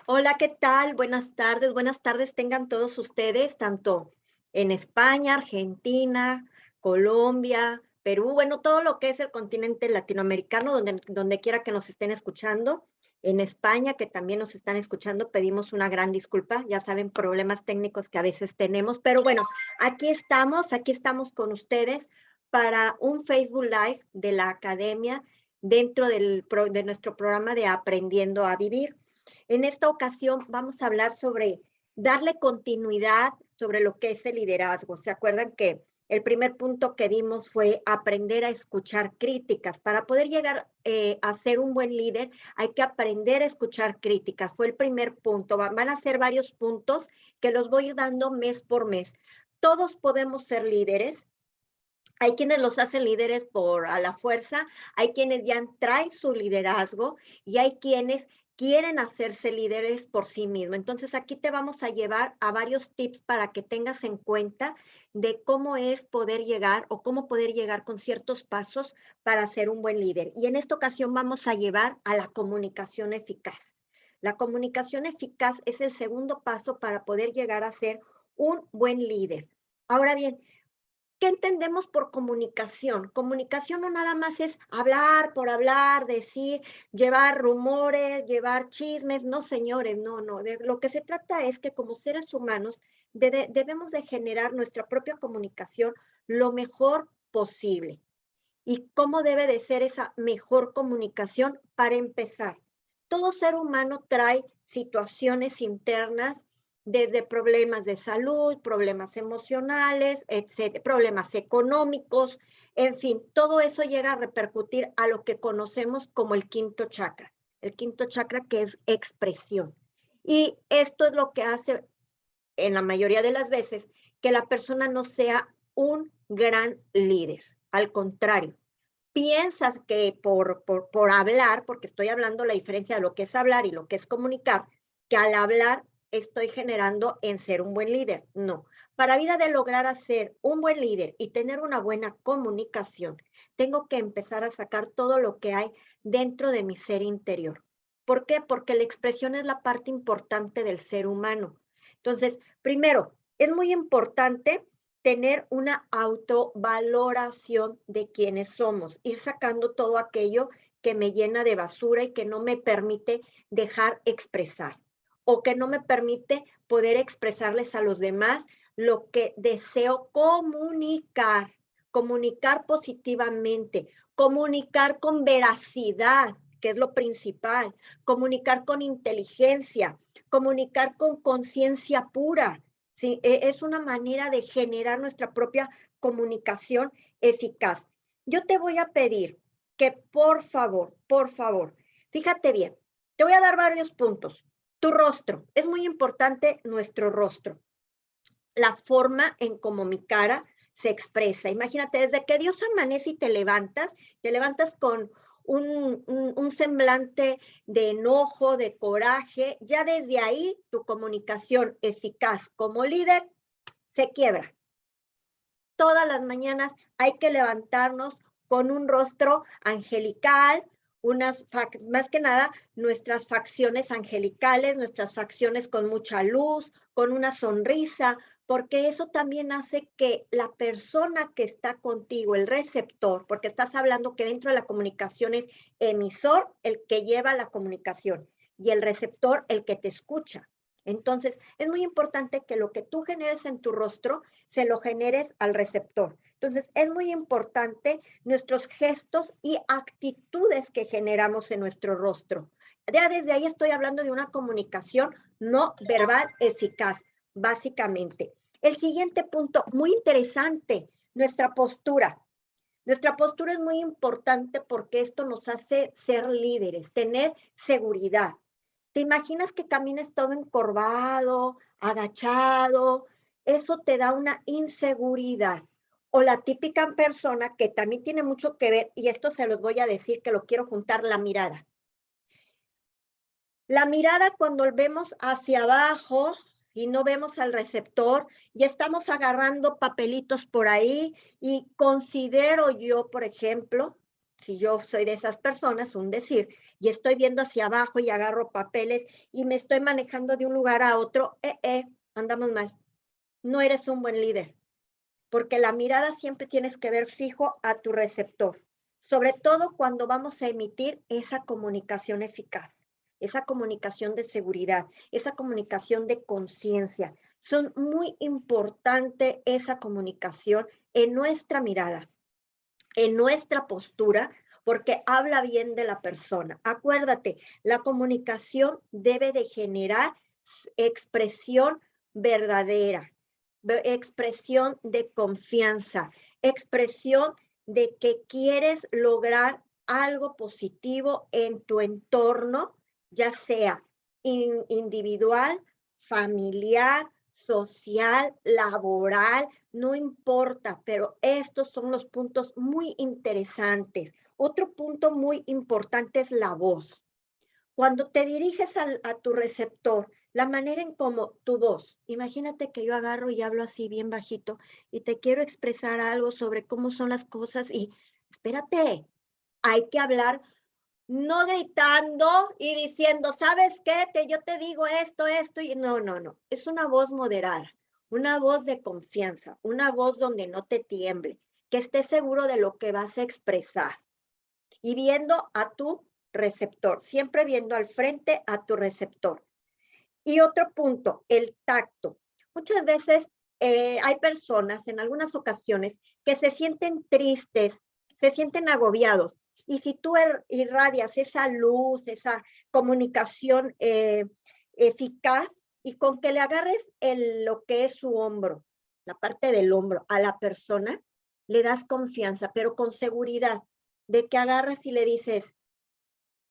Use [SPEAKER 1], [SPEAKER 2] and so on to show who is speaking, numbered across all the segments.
[SPEAKER 1] Hola, ¿qué tal? Buenas tardes tengan todos ustedes, tanto en España, Argentina, Colombia, Perú, bueno, todo lo que es el continente latinoamericano, donde quiera que nos estén escuchando. En España, que también nos están escuchando, pedimos una gran disculpa, ya saben, problemas técnicos que a veces tenemos, pero bueno, aquí estamos con ustedes para un Facebook Live de la Academia dentro de nuestro programa de Aprendiendo a Vivir. En esta ocasión vamos a hablar sobre darle continuidad sobre lo que es el liderazgo. ¿Se acuerdan que el primer punto que dimos fue aprender a escuchar críticas? Para poder llegar a ser un buen líder hay que aprender a escuchar críticas. Fue el primer punto. Van a ser varios puntos que los voy a ir dando mes por mes. Todos podemos ser líderes. Hay quienes los hacen líderes por a la fuerza, hay quienes ya traen su liderazgo y hay quienes quieren hacerse líderes por sí mismos. Entonces aquí te vamos a llevar a varios tips para que tengas en cuenta de cómo es poder llegar o cómo poder llegar con ciertos pasos para ser un buen líder. Y en esta ocasión vamos a llevar a la comunicación eficaz. La comunicación eficaz es el segundo paso para poder llegar a ser un buen líder. Ahora bien, ¿qué entendemos por comunicación? Comunicación no nada más es hablar por hablar, decir, llevar rumores, llevar chismes. No, señores, no. De lo que se trata es que como seres humanos debemos de generar nuestra propia comunicación lo mejor posible. ¿Y cómo debe de ser esa mejor comunicación? Para empezar, todo ser humano trae situaciones internas, desde problemas de salud, problemas emocionales, etcétera, problemas económicos, en fin, todo eso llega a repercutir a lo que conocemos como el quinto chakra que es expresión. Y esto es lo que hace, en la mayoría de las veces, que la persona no sea un gran líder. Al contrario, piensas que por hablar, porque estoy hablando la diferencia de lo que es hablar y lo que es comunicar, que al hablar estoy generando en ser un buen líder. No. Para vida de lograr ser un buen líder y tener una buena comunicación, tengo que empezar a sacar todo lo que hay dentro de mi ser interior. ¿Por qué? Porque la expresión es la parte importante del ser humano. Entonces, primero, es muy importante tener una autovaloración de quiénes somos, ir sacando todo aquello que me llena de basura y que no me permite dejar expresar o que no me permite poder expresarles a los demás lo que deseo comunicar, comunicar positivamente, comunicar con veracidad, que es lo principal, comunicar con inteligencia, comunicar con conciencia pura. Sí, es una manera de generar nuestra propia comunicación eficaz. Yo te voy a pedir que por favor, fíjate bien, te voy a dar varios puntos. Tu rostro, es muy importante nuestro rostro, la forma en cómo mi cara se expresa. Imagínate, desde que Dios amanece y te levantas con un semblante de enojo, de coraje, ya desde ahí tu comunicación eficaz como líder se quiebra. Todas las mañanas hay que levantarnos con un rostro angelical, más que nada nuestras facciones angelicales, nuestras facciones con mucha luz, con una sonrisa, porque eso también hace que la persona que está contigo, el receptor, porque estás hablando que dentro de la comunicación es emisor el que lleva la comunicación y el receptor el que te escucha. Entonces, es muy importante que lo que tú generes en tu rostro se lo generes al receptor. Entonces, es muy importante nuestros gestos y actitudes que generamos en nuestro rostro. Ya desde ahí estoy hablando de una comunicación no verbal eficaz, básicamente. El siguiente punto, muy interesante, nuestra postura. Nuestra postura es muy importante porque esto nos hace ser líderes, tener seguridad. ¿Te imaginas que camines todo encorvado, agachado? Eso te da una inseguridad. O la típica persona que también tiene mucho que ver, y esto se los voy a decir que lo quiero juntar, la mirada. La mirada cuando vemos hacia abajo y no vemos al receptor, ya estamos agarrando papelitos por ahí y considero yo, por ejemplo, si yo soy de esas personas, un decir, y estoy viendo hacia abajo y agarro papeles y me estoy manejando de un lugar a otro, andamos mal. No eres un buen líder, porque la mirada siempre tienes que ver fijo a tu receptor, sobre todo cuando vamos a emitir esa comunicación eficaz, esa comunicación de seguridad, esa comunicación de conciencia. Son muy importante esa comunicación en nuestra mirada, en nuestra postura, porque habla bien de la persona. Acuérdate, la comunicación debe de generar expresión verdadera, expresión de confianza, expresión de que quieres lograr algo positivo en tu entorno, ya sea individual, familiar, social, laboral, no importa, pero estos son los puntos muy interesantes. Otro punto muy importante es la voz. Cuando te diriges a tu receptor, la manera en cómo tu voz, imagínate que yo agarro y hablo así bien bajito y te quiero expresar algo sobre cómo son las cosas y espérate, hay que hablar no gritando y diciendo, ¿sabes qué? Yo te digo esto, y no, es una voz moderada, una voz de confianza, una voz donde no te tiemble, que estés seguro de lo que vas a expresar y viendo a tu receptor, siempre viendo al frente a tu receptor. Y otro punto, el tacto. Muchas veces hay personas en algunas ocasiones que se sienten tristes, se sienten agobiados. Y si tú irradias esa luz, esa comunicación eficaz y con que le agarres lo que es su hombro, la parte del hombro a la persona, le das confianza, pero con seguridad de que agarras y le dices,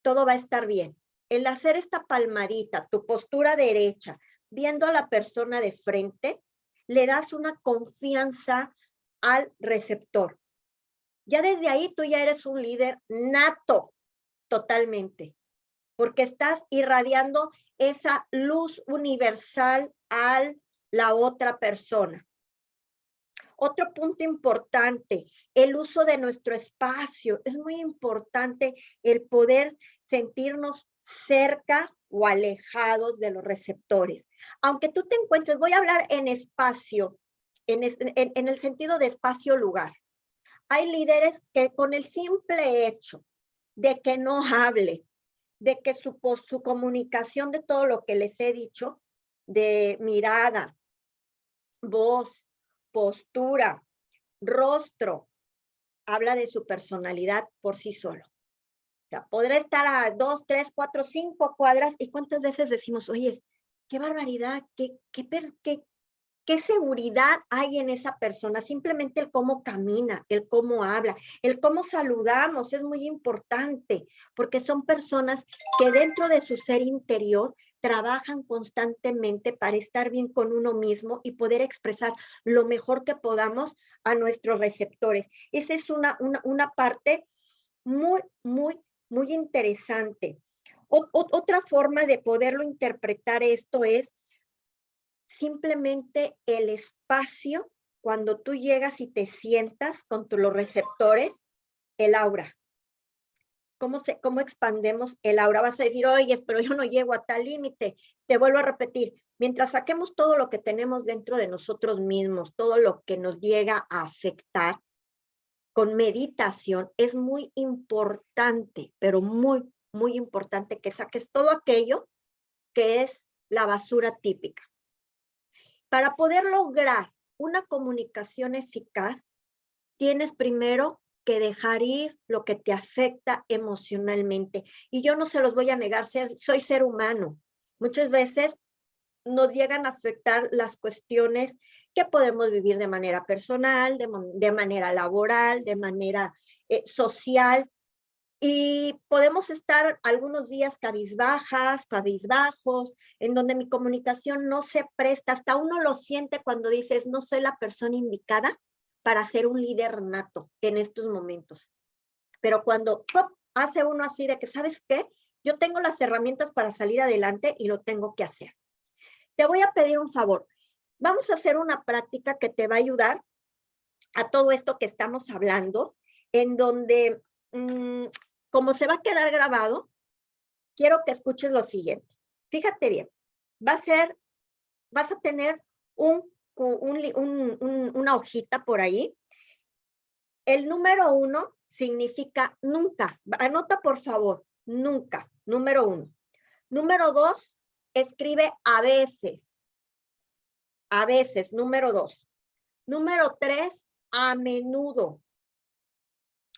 [SPEAKER 1] todo va a estar bien. El hacer esta palmadita, tu postura derecha, viendo a la persona de frente, le das una confianza al receptor. Ya desde ahí tú ya eres un líder nato, totalmente, porque estás irradiando esa luz universal a la otra persona. Otro punto importante, el uso de nuestro espacio. Es muy importante el poder sentirnos cerca o alejados de los receptores. Aunque tú te encuentres, voy a hablar en espacio, en el sentido de espacio-lugar. Hay líderes que con el simple hecho de que no hable, de que su comunicación de todo lo que les he dicho, de mirada, voz, postura, rostro, habla de su personalidad por sí solo. O sea, podrá estar a 2, 3, 4, 5 cuadras y cuántas veces decimos, oye, qué barbaridad, qué seguridad hay en esa persona, simplemente el cómo camina, el cómo habla, el cómo saludamos es muy importante, porque son personas que dentro de su ser interior trabajan constantemente para estar bien con uno mismo y poder expresar lo mejor que podamos a nuestros receptores. Esa es una parte muy, muy, muy interesante. Otra forma de poderlo interpretar esto es simplemente el espacio, cuando tú llegas y te sientas con los receptores, el aura. ¿Cómo expandemos el aura? Vas a decir, oye, pero yo no llego a tal límite. Te vuelvo a repetir, mientras saquemos todo lo que tenemos dentro de nosotros mismos, todo lo que nos llega a afectar, con meditación es muy importante, pero muy, muy importante que saques todo aquello que es la basura típica. Para poder lograr una comunicación eficaz, tienes primero que dejar ir lo que te afecta emocionalmente. Y yo no se los voy a negar, soy ser humano. Muchas veces nos llegan a afectar las cuestiones que podemos vivir de manera personal, de manera laboral, de manera social, y podemos estar algunos días cabizbajas, cabizbajos, en donde mi comunicación no se presta, hasta uno lo siente cuando dices, no soy la persona indicada para ser un líder nato en estos momentos. Pero cuando ¡pop!, hace uno así de que, ¿sabes qué? Yo tengo las herramientas para salir adelante y lo tengo que hacer. Te voy a pedir un favor. Vamos a hacer una práctica que te va a ayudar a todo esto que estamos hablando, en donde como se va a quedar grabado, quiero que escuches lo siguiente. Fíjate bien, vas a tener una hojita por ahí. El número 1 significa nunca. Anota, por favor, nunca, número 1. Número 2, escribe a veces. A veces, número 2. Número 3, a menudo.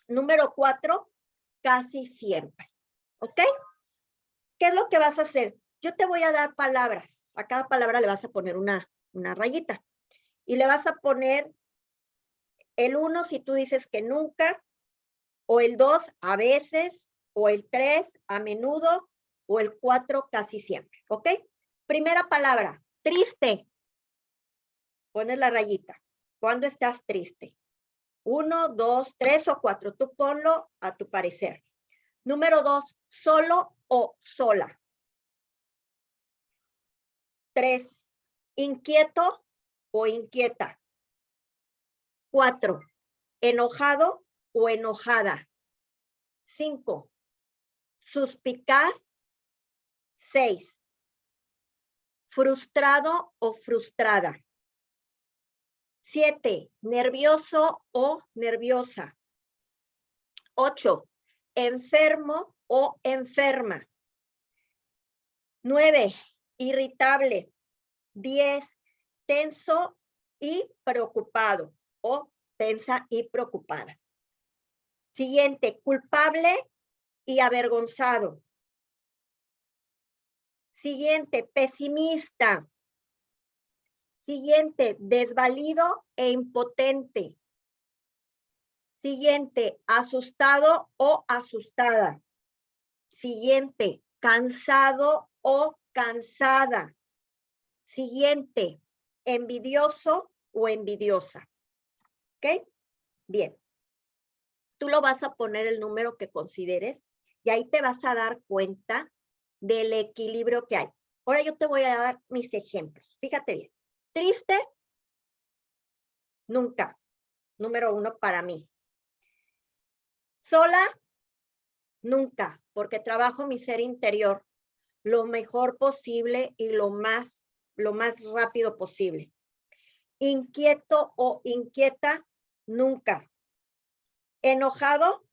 [SPEAKER 1] Número 4, casi siempre. ¿Ok? ¿Qué es lo que vas a hacer? Yo te voy a dar palabras. A cada palabra le vas a poner una rayita. Y le vas a poner el 1 si tú dices que nunca, o el 2 a veces, o el 3 a menudo, o el 4 casi siempre. ¿Ok? Primera palabra, triste. Pones la rayita. ¿Cuándo estás triste? 1, 2, 3 o 4. Tú ponlo a tu parecer. Número 2, solo o sola. 3, inquieto o inquieta. 4, enojado o enojada. 5, suspicaz. 6, frustrado o frustrada. 7, nervioso o nerviosa. 8, enfermo o enferma. 9, irritable. 10, tenso y preocupado o tensa y preocupada. Siguiente, culpable y avergonzado. Siguiente, pesimista. Siguiente, desvalido e impotente. Siguiente, asustado o asustada. Siguiente, cansado o cansada. Siguiente, envidioso o envidiosa. ¿Ok? Bien. Tú lo vas a poner el número que consideres y ahí te vas a dar cuenta del equilibrio que hay. Ahora yo te voy a dar mis ejemplos. Fíjate bien. Triste, nunca. Número 1 para mí. Sola, nunca, porque trabajo mi ser interior lo mejor posible y lo más rápido posible. Inquieto o inquieta, nunca. Enojado,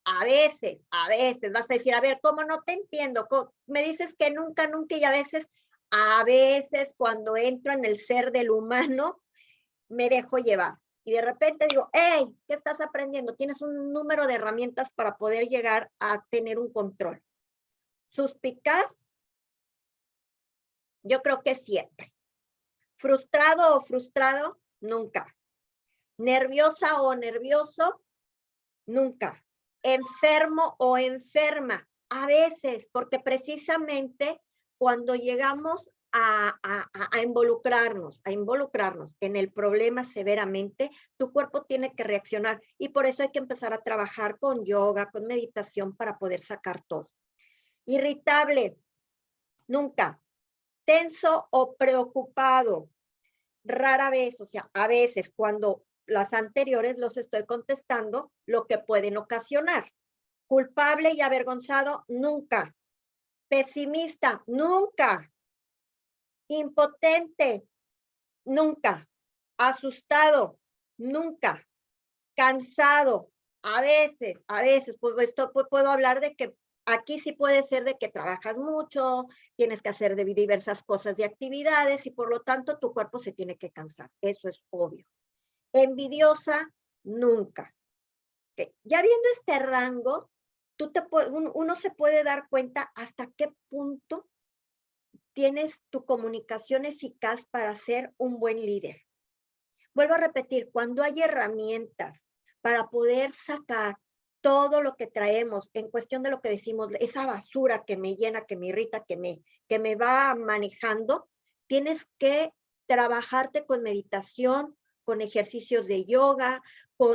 [SPEAKER 1] a veces, vas a decir, a ver, ¿cómo no te entiendo? Me dices que nunca, nunca y a veces cuando entro en el ser del humano, me dejo llevar. Y de repente digo, hey, ¿qué estás aprendiendo? Tienes un número de herramientas para poder llegar a tener un control. Suspicaz, yo creo que siempre. Frustrado o frustrado, nunca. Nerviosa o nervioso, nunca. Enfermo o enferma, a veces, porque precisamente cuando llegamos a involucrarnos en el problema severamente, tu cuerpo tiene que reaccionar y por eso hay que empezar a trabajar con yoga, con meditación para poder sacar todo. Irritable, nunca. Tenso o preocupado, rara vez, o sea, a veces cuando las anteriores los estoy contestando lo que pueden ocasionar. Culpable y avergonzado, nunca. Pesimista, nunca. Impotente, nunca. Asustado, nunca. Cansado, a veces, pues esto puedo hablar de que aquí sí puede ser de que trabajas mucho, tienes que hacer de diversas cosas y actividades y por lo tanto tu cuerpo se tiene que cansar, eso es obvio. Envidiosa, nunca. Okay. Ya viendo este rango, uno se puede dar cuenta hasta qué punto tienes tu comunicación eficaz para ser un buen líder. Vuelvo a repetir, cuando hay herramientas para poder sacar todo lo que traemos en cuestión de lo que decimos, esa basura que me llena, que me irrita, que me va manejando, tienes que trabajarte con meditación, con ejercicios de yoga,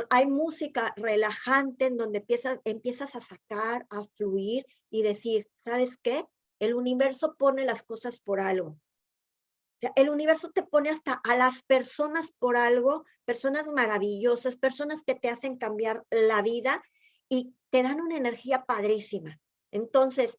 [SPEAKER 1] hay música relajante en donde empiezas a sacar, a fluir y decir, ¿sabes qué? El universo pone las cosas por algo. O sea, el universo te pone hasta a las personas por algo, personas maravillosas, personas que te hacen cambiar la vida y te dan una energía padrísima. Entonces,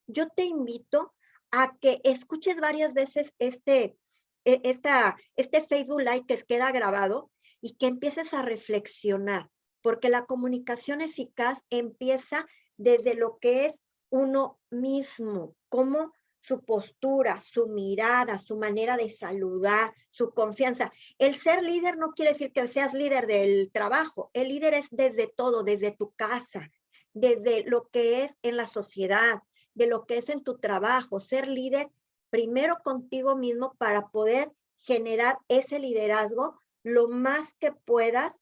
[SPEAKER 1] yo te invito a que escuches varias veces este Facebook Live que queda grabado y que empieces a reflexionar, porque la comunicación eficaz empieza desde lo que es uno mismo, como su postura, su mirada, su manera de saludar, su confianza. El ser líder no quiere decir que seas líder del trabajo. El líder es desde todo, desde tu casa, desde lo que es en la sociedad, de lo que es en tu trabajo. Ser líder primero contigo mismo para poder generar ese liderazgo lo más que puedas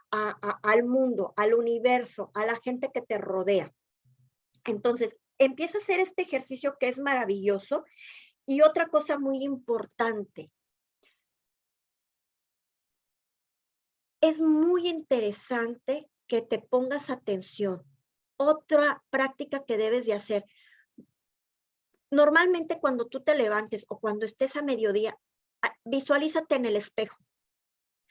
[SPEAKER 1] al mundo, al universo, a la gente que te rodea. Entonces, empieza a hacer este ejercicio que es maravilloso. Y otra cosa muy importante, es muy interesante que te pongas atención. Otra práctica que debes de hacer. Normalmente cuando tú te levantes o cuando estés a mediodía, visualízate en el espejo.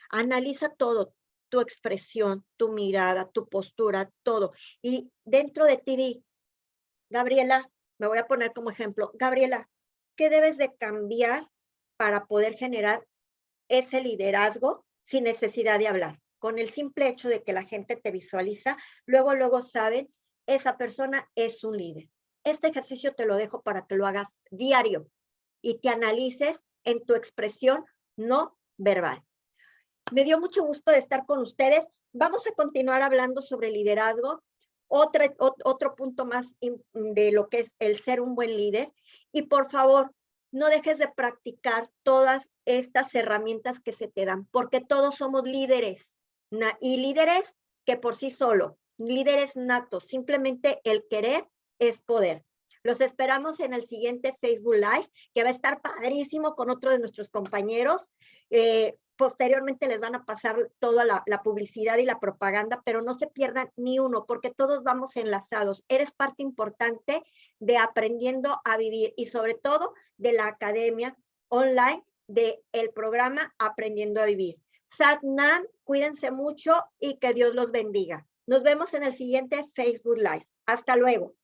[SPEAKER 1] Analiza todo, tu expresión, tu mirada, tu postura, todo. Y dentro de ti di, Gabriela, me voy a poner como ejemplo, Gabriela, ¿qué debes de cambiar para poder generar ese liderazgo sin necesidad de hablar? Con el simple hecho de que la gente te visualiza, luego saben, esa persona es un líder. Este ejercicio te lo dejo para que lo hagas diario y te analices en tu expresión no verbal. Me dio mucho gusto de estar con ustedes. Vamos a continuar hablando sobre liderazgo, otro punto más de lo que es el ser un buen líder. Y por favor, no dejes de practicar todas estas herramientas que se te dan, porque todos somos líderes y líderes que por sí solo, líderes natos, simplemente el querer es poder. Los esperamos en el siguiente Facebook Live, que va a estar padrísimo con otro de nuestros compañeros. Posteriormente les van a pasar toda la publicidad y la propaganda, pero no se pierdan ni uno, porque todos vamos enlazados. Eres parte importante de Aprendiendo a Vivir y sobre todo de la academia online del programa Aprendiendo a Vivir. Sat Nam, cuídense mucho y que Dios los bendiga. Nos vemos en el siguiente Facebook Live. Hasta luego.